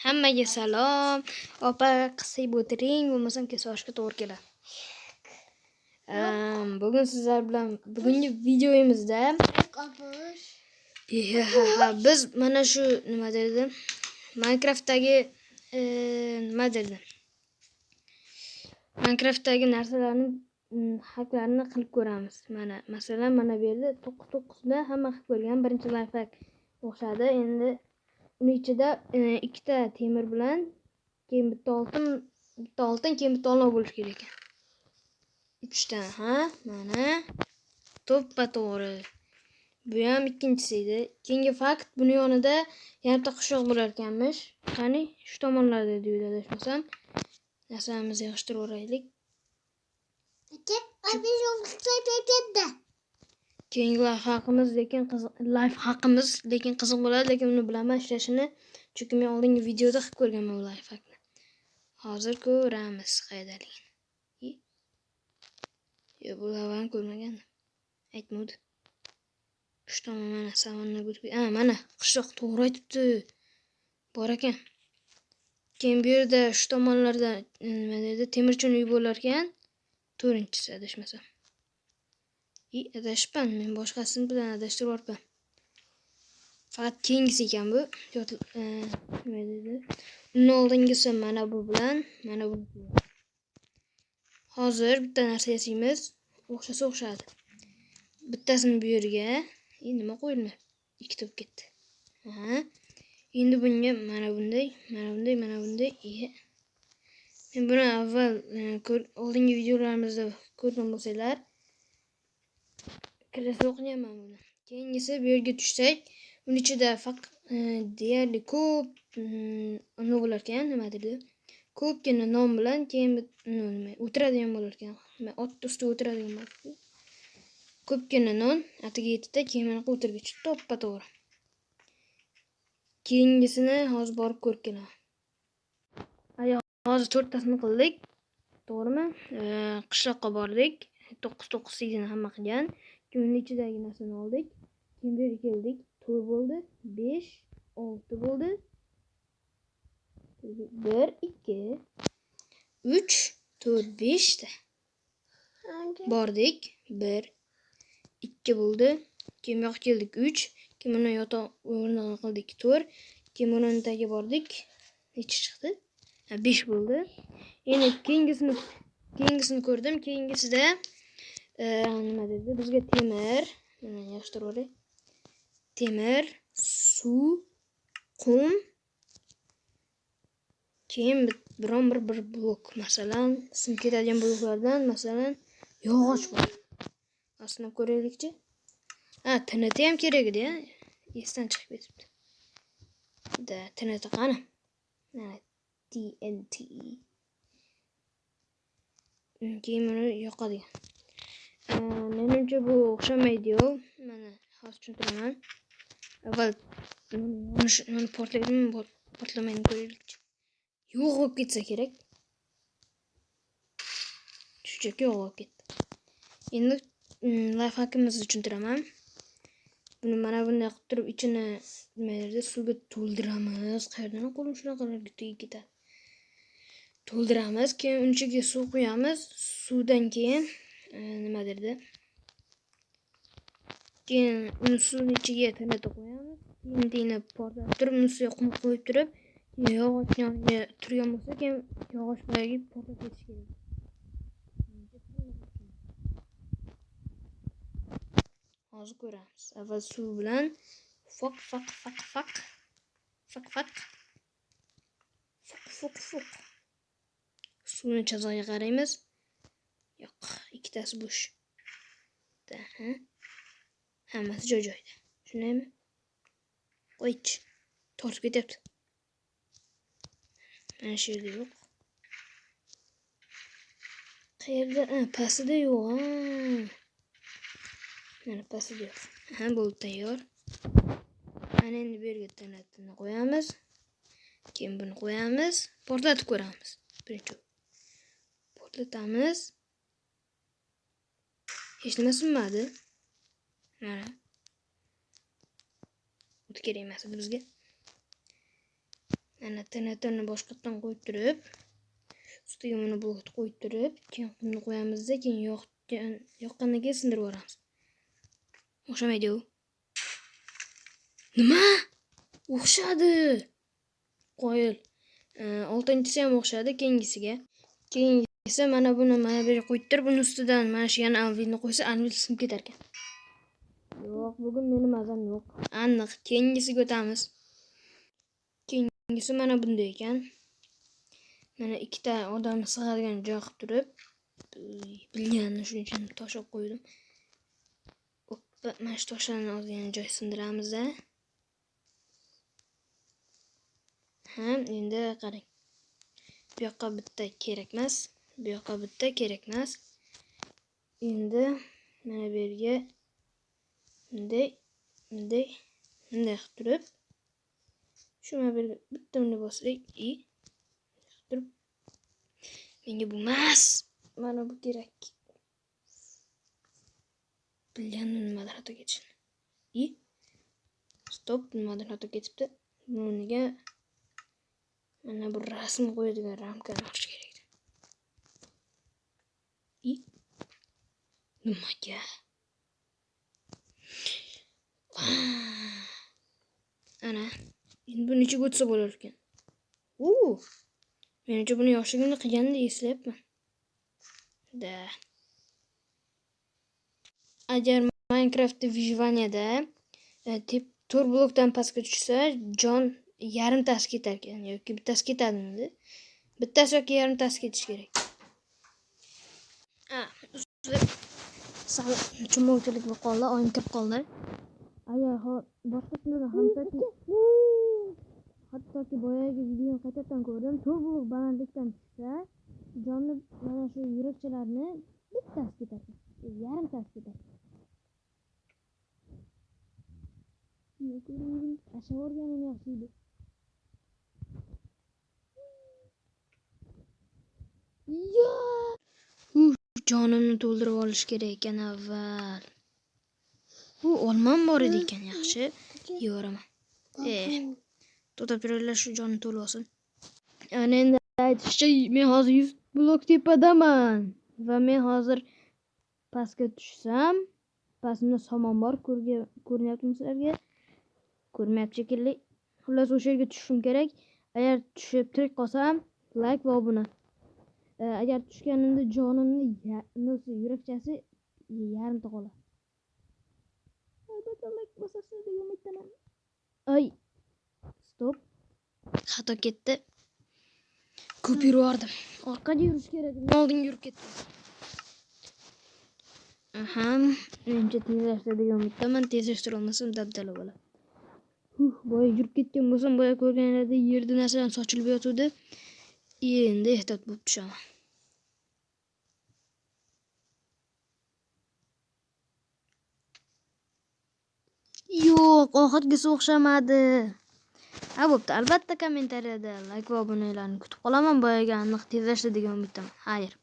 Hammaga salom. Opa, qisib o'tiring, bo'lmasam kesashga to'g'ri keladi. Bugun sizlar bilan bugungi videomizda biz mana shu nima derdi? Minecraftdagi Minecraftdagi narsalarni haklarini qilib ko'ramiz. Masalan, mana bu yerda 9 da hamma qilib ko'rgan birinchi lifehack o'xshadi. Endi uning ichida ikkita temir bilan keyin bitta oltin, keyin bitta olma bo'lish kerak ekan. 3 ta, mana to'ppa-to'g'ri. Bu ham ikkinchisi edi. Keyingi fakt, buni yonida yarimta qishloq bo'lar ekanmish. Qani, shu tomonlarda deydi adashmasam. Narsalarimizni yig'ishtirib o'raylik. Keyingi life haqimiz lekin qiziq bo'ladi, lekin uni bilaman ishlashini, chunki men oldingi videoda qilib ko'rganman bu life hackni. Hozir ko'ramiz qaydaligini. Yo, bu lavani ko'rmagandim. Aytmadi. Shu tomon mana savanna bo'lib. Mana qishloq to'g'ri aytibdi. Bor ekan. Keyin bu yerda shu tomonlarda nima deydi? Temirchi uy bo'lar ekan. 4-inchisi adashmasam. Adashibman, men boshqasini bilan adashtirib o'rpam. Faqat keyingisi ekan bu. Nima deydi? Uni oldingisi mana bu bilan, mana bu. Hozir bitta narsa yasaymiz. O'xshasa o'xshadi. Bittasini bu yerga, nima qo'yilmayapti? Ikkita bo'lib ketdi. Endi bunga mana bunday. Men buni avval oldingi videolarimizda ko'rgan bo'lsanglar, kirasi o'qinyapman buni. Keyingisi bu yerga tushsak, uning ichida deyarli ko'p nima bo'lar ekan, nima deydi? Ko'pgina non bilan keyin o'tiradigan bo'lar ekan. Ot ustida o'tiradigan bo'lar. Ko'pgina non atiga yetdi, keyin mana o'tirgich to'ppa-to'g'ri. Keyingisini hozir borib ko'rib kelaman. Hozir 4tasini qildik. To'g'rimi? Qishloqqa bordik. 9 hamma qilgan. Keyin uning ichidagi narsani oldik. Keyin bu yerga keldik. 4 bo'ldi, 5, 6 bo'ldi. 1, 2, 3, 4, 5 ta. Bordik. 1, 2 bo'ldi. Keyin bu yoqqa keldik 3. Keyin buni yotoq o'rniga qildik 4. Keyin buni tagiga bordik. Necha chiqdi? 5 bo'ldi. Endi keyingisini ko'rdim. Keyingisida nima dedi? Bizga temir, mana yig'ishtirib o'ray. Temir, suv, qum. Keyin bir blok, masalan, sim ketadigan bloklardan, masalan, yog'och bor. Aslida ko'raylikchi. TNT ham kerak edi-ya. Esdan chiqib ketibdi. TNT qani? TNT. Keyin buni yoqadigan. Menimcha bu o'xshamaydi-yu. Mana hozir tushuntiraman. Avval uni portlamayni ko'raylikchi. Yo'q bo'lib ketsa kerak. Shunchaki yo'q bo'lib ketdi. Endi life hackimizni tushuntiraman. Buni mana bunday qilib turib ichini nima derdi? Suvga to'ldiramiz. Qayerdan qo'lim shunaqalarga tegib ketadi. To'ldiramiz, keyin uni ichiga suv quyamiz. Suvdan keyin nima derdi? Keyin uni suvning ichiga TNT qo'yamiz. Keyin portlatib turib, uni ustiga qum qo'yib turib, yog'och yoniga turgan bo'lsa, keyin yog'och bilan portlatib ketish kerak. Hozir ko'ramiz. Avval suv bilan fok. Suvni chazog'iga qaraymiz. Yo'q, ikkitasi bo'sh. Hammasi joy-joyda. Shundaymi? Qo'ychi. Tortib ketyapti. Mana shu yerda yo'q. Qayerda? Pastida yo'q. Mana pastida yo'q. Bo'ldi, tayyor. Mana endi bu yerga TNTni qo'yamiz. Keyin buni qo'yamiz. Portlatib ko'ramiz. Birinchi portlatamiz. Hech nima sinmadi. Mana. O'ti kerak emas edi bizga. mana TNTni boshqatdan qo'yib turib, ustiga mana bulutni qo'yib turib, keyin qumni qo'yamizda, keyin yoqqandan keyin sindirib yuboramiz. O'xshamaydi-ku. Nima? O'xshadi. Qoyil. 6-inchisi ham o'xshadi keyingisiga. Keyingisi mana buni mana bu yerga qo'yib turib, buni ustidan mana shu yana anvilni qo'ysa, anvil sinib ketar ekan. Yo'q, bugun meni mazam yo'q. Aniq. Keyingisiga o'tamiz. Keyingisi mana bunday ekan. Mana ikkita odam sig'adigan joy qilib turib, bilganini shuning uchun tosh olib qo'ydim. Mana shu toshlarni ozgina joy sindiramiz-da. Endi qarang. Bu yoqqa bitta kerak emas, bu yoqqa bitta kerak emas. Endi mana bu yerga bunday qilib turib, shu mana bu yerga bitta bunday bossak, turib. Menga bu emas. Mana bu kerak. Bilganim nimadan xato ketishini. Stop, nimadan xato ketibdi? Buniga mana bu rasm qo'yadigan ramkani olish kerak edi. Nimaga? Ana, endi buni ichiga o'tsa bo'lar ekan. Menimcha buni yoshligimda qilganimda eslayapman. Agar Minecraft Vyjvaniyada 4 blokdan pastga tushsa, jon yarimtasi ketar ekan yoki bittasi ketadimi? Bittasi yoki yarimtasi ketish kerak. Sal chumovchilik bo'lib qoldi, oyim kirib qoldi. Agar boshqasida ham hattoki boyagi videoni qaytadan ko'rdim. 4 blok balandlikdan tushsa, jonni mana shu yurakchalarni bittasi ketar ekan. Yarimtasi ketar. Asha o'rganim yaxshi edi. Jonimni to'ldirib olish kerak ekan avval. Olmam bor edi ekan, yaxshi. Yo'raman. To'xtab turinglar, shu jonni to'lib olsin. Ana endi aytishcha, men hozir 100 blok tepadaman va men hozir pastga tushsam, pastimda somon bor, ko'rinyaptimi sizlarga? Ko'rmayapti shekilli. Xullas o'sha yerga tushishim kerak. Agar tushib tirik qolsam, like va obuna. Agar tushganimda jonimni yurakchasi yarimta qoladi. Albatta like bosasiz degan umiddaman. Stop. Xato ketdi. Ko'p yurardim. Orqaga yurish kerak. Oldinga yurib ketdim. Menimcha tezlashdi degan umiddaman. Tezlashtira olmasam dabdala bo'ladi. Boya yurib ketgan bo'lsam, boya ko'rganinglarda yerda narsalar sochilib yotuvdi. Endi ehtiyot bo'lib tushaman. Yo'q, oxirgisi o'xshamadi. Bo'pti, albatta kommentariyada like va obunalarni kutib qolaman. Boyaga aniq tezlashdi degan umiddaman. Xayr.